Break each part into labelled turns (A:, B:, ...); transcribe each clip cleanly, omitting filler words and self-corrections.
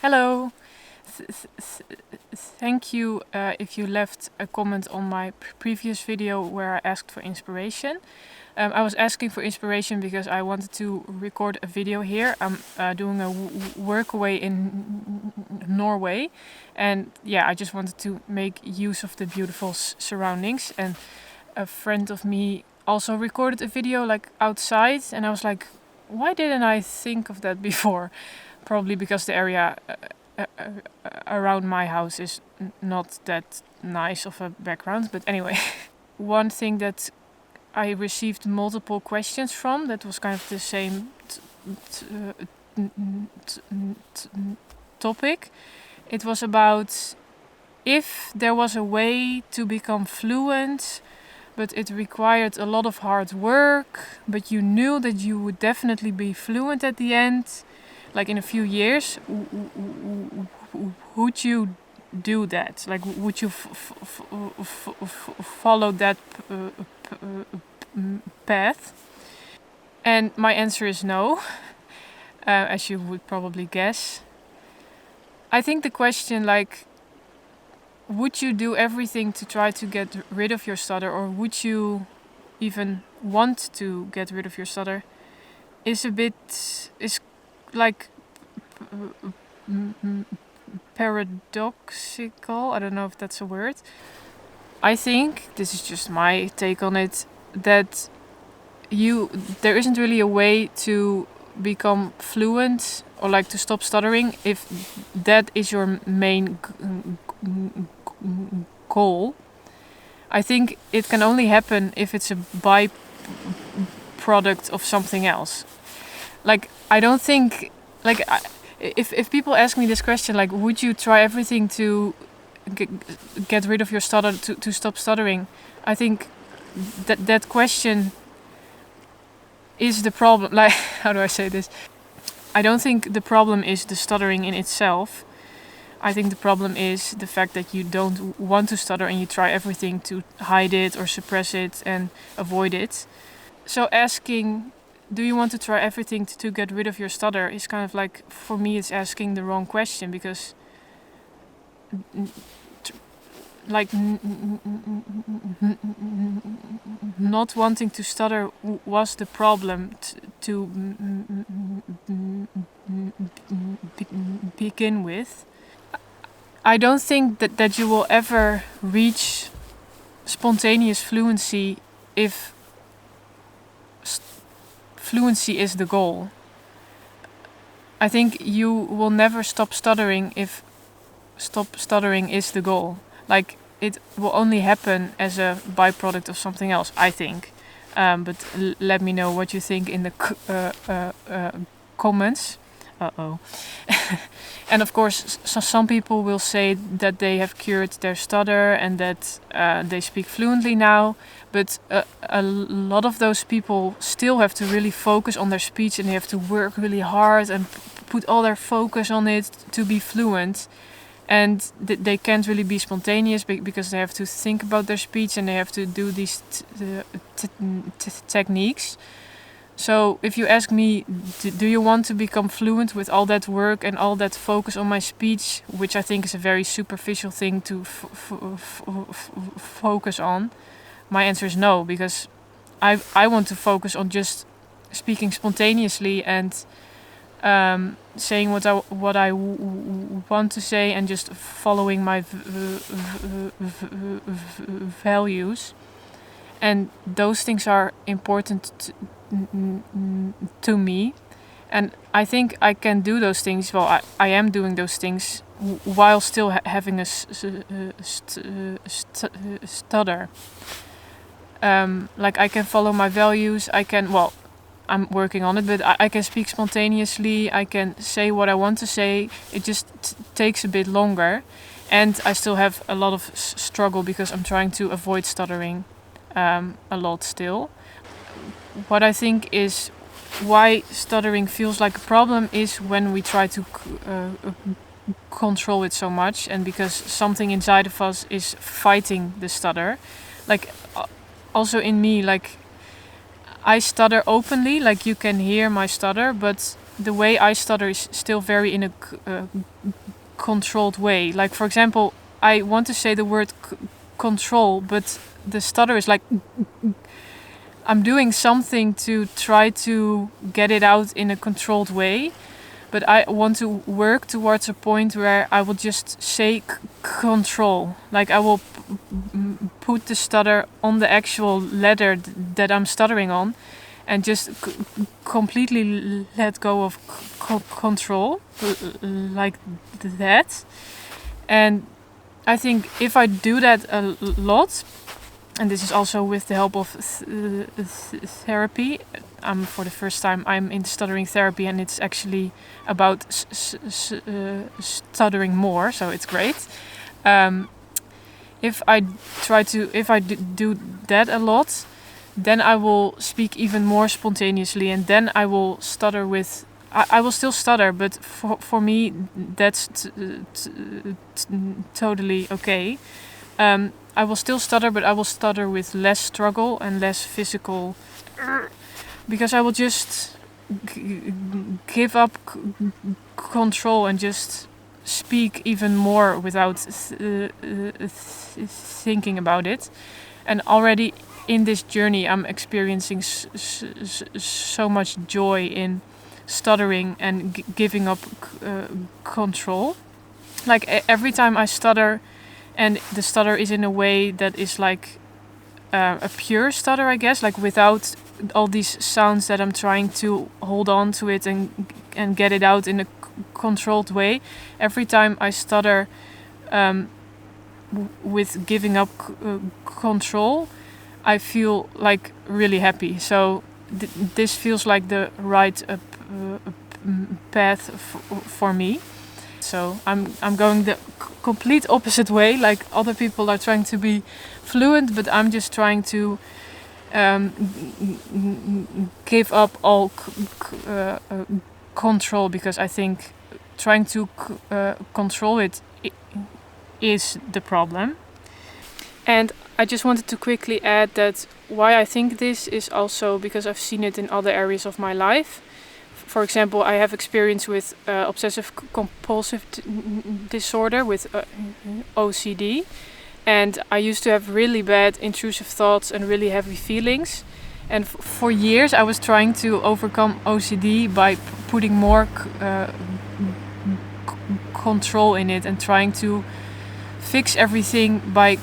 A: Hello. Thank you if you left a comment on my previous video where I asked for inspiration. I was asking for inspiration because I wanted to record a video here. I'm doing a workaway in Norway, and yeah, I just wanted to make use of the beautiful surroundings. And a friend of me also recorded a video like outside, and I was like, why didn't I think of that before? Probably because the area around my house is not that nice of a background. But anyway, one thing that I received multiple questions from that was kind of the same topic. It was about if there was a way to become fluent, but it required a lot of hard work, but you knew that you would definitely be fluent at the end, like in a few years, would you do that? Like, would you follow that path? And my answer is no, as you would probably guess. I think the question, like, would you do everything to try to get rid of your stutter, or would you even want to get rid of your stutter, is like paradoxical. I don't know if that's a word. I think, this is just my take on it, that there isn't really a way to become fluent or like to stop stuttering if that is your main goal. I think it can only happen if it's a byproduct of something else. Like, I don't think, like, if people ask me this question, like, would you try everything to get rid of your stutter, to stop stuttering? I think that question is the problem. Like, how do I say this? I don't think the problem is the stuttering in itself. I think the problem is the fact that you don't want to stutter and you try everything to hide it or suppress it and avoid it. So asking, do you want to try everything to get rid of your stutter, is kind of like, for me, it's asking the wrong question, because like not wanting to stutter was the problem to begin with. I don't think that you will ever reach spontaneous fluency if fluency is the goal. I think you will never stop stuttering if stop stuttering is the goal. Like, it will only happen as a byproduct of something else, I think. But let me know what you think in the comments. And of course, some people will say that they have cured their stutter and that they speak fluently now. But a lot of those people still have to really focus on their speech, and they have to work really hard and put all their focus on it to be fluent. And they can't really be spontaneous because they have to think about their speech and they have to do these techniques. So if you ask me, do you want to become fluent with all that work and all that focus on my speech, which I think is a very superficial thing to focus on? My answer is no, because I want to focus on just speaking spontaneously and saying what I want to say and just following my values. And those things are important to me, and I think I can do those things. Well, I am doing those things while still having a stutter. Like, I can follow my values. I'm working on it, but I can speak spontaneously. I can say what I want to say. It just takes a bit longer, and I still have a lot of struggle because I'm trying to avoid stuttering a lot still. What I think is why stuttering feels like a problem is when we try to control it so much, and because something inside of us is fighting the stutter. Like, also in me, like, I stutter openly, like you can hear my stutter, but the way I stutter is still very in a controlled way. Like, for example, I want to say the word control, but the stutter is like I'm doing something to try to get it out in a controlled way, but I want to work towards a point where I will just say control. Like, I will put the stutter on the actual letter that I'm stuttering on and just completely let go of control, like that. And I think if I do that a lot, and this is also with the help of therapy. For the first time, I'm in stuttering therapy, and it's actually about stuttering more, so it's great. If I do that a lot, then I will speak even more spontaneously, and then I will stutter with. I will still stutter, but for me, that's totally okay. I will still stutter, but I will stutter with less struggle and less physical, because I will just give up control and just speak even more without thinking about it. And already in this journey, I'm experiencing so much joy in stuttering and giving up control. Like, every time I stutter, and the stutter is in a way that is like a pure stutter, I guess, like without all these sounds that I'm trying to hold on to it and get it out in a controlled way. Every time I stutter with giving up control, I feel like really happy. So this feels like the right path for me. So I'm going the complete opposite way. Like, other people are trying to be fluent, but I'm just trying to give up all control, because I think trying to control it is the problem. And I just wanted to quickly add that why I think this is also because I've seen it in other areas of my life. For example, I have experience with obsessive compulsive disorder, with OCD. And I used to have really bad intrusive thoughts and really heavy feelings. And for years I was trying to overcome OCD by putting more control in it and trying to fix everything by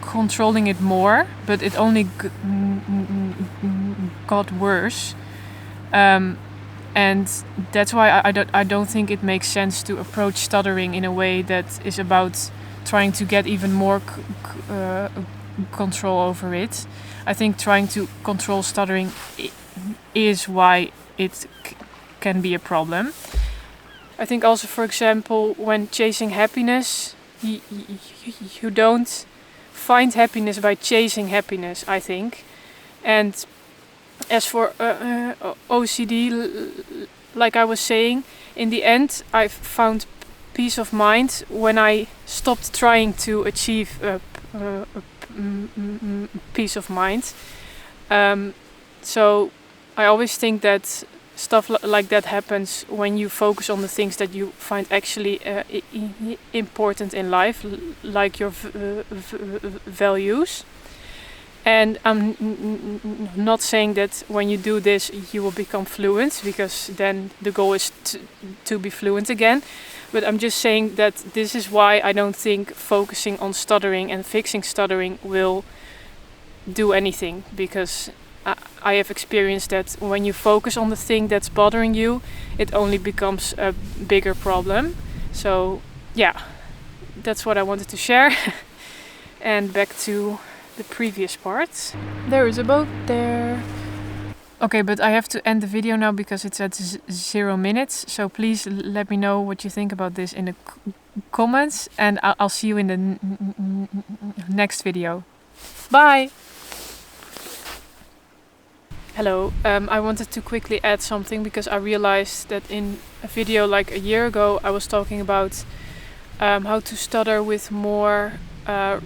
A: controlling it more. But it only got worse. And that's why I don't think it makes sense to approach stuttering in a way that is about trying to get even more control over it. I think trying to control stuttering is why it can be a problem. I think also, for example, when chasing happiness, you don't find happiness by chasing happiness, I think. And as for OCD, like I was saying, in the end I found peace of mind when I stopped trying to achieve peace of mind. So I always think that stuff like that happens when you focus on the things that you find actually important in life, like your values. And I'm not saying that when you do this you will become fluent, because then the goal is to be fluent again. But I'm just saying that this is why I don't think focusing on stuttering and fixing stuttering will do anything, because I have experienced that when you focus on the thing that's bothering you, it only becomes a bigger problem. So yeah, that's what I wanted to share. And back to the previous part. There is a boat there. Okay, but I have to end the video now because it's at 0 minutes. So please let me know what you think about this in the comments, and I'll see you in the next video. Bye! Hello, I wanted to quickly add something because I realized that in a video like a year ago I was talking about how to stutter with more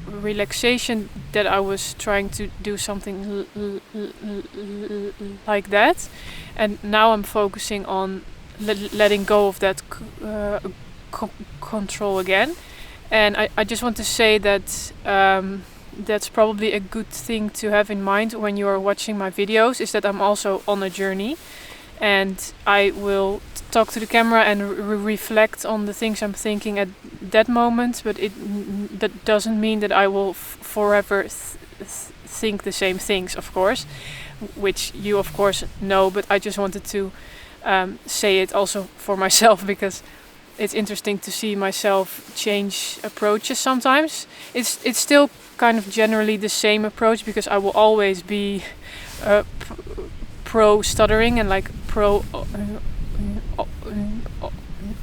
A: relaxation that I was trying to do something like that, and now I'm focusing on letting go of that control again. And I just want to say that that's probably a good thing to have in mind when you are watching my videos, is that I'm also on a journey, and I will talk to the camera and reflect on the things I'm thinking at that moment, but that doesn't mean that I will forever think the same things, of course, which you of course know, but I just wanted to say it also for myself, because it's interesting to see myself change approaches sometimes. It's still kind of generally the same approach, because I will always be pro stuttering and like pro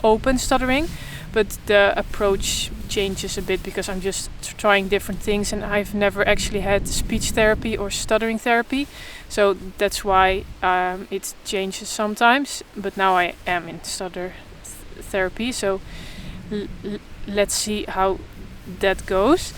A: open stuttering, but the approach changes a bit because I'm just trying different things, and I've never actually had speech therapy or stuttering therapy, so that's why it changes sometimes. But now I am in stutter therapy, so let's see how that goes.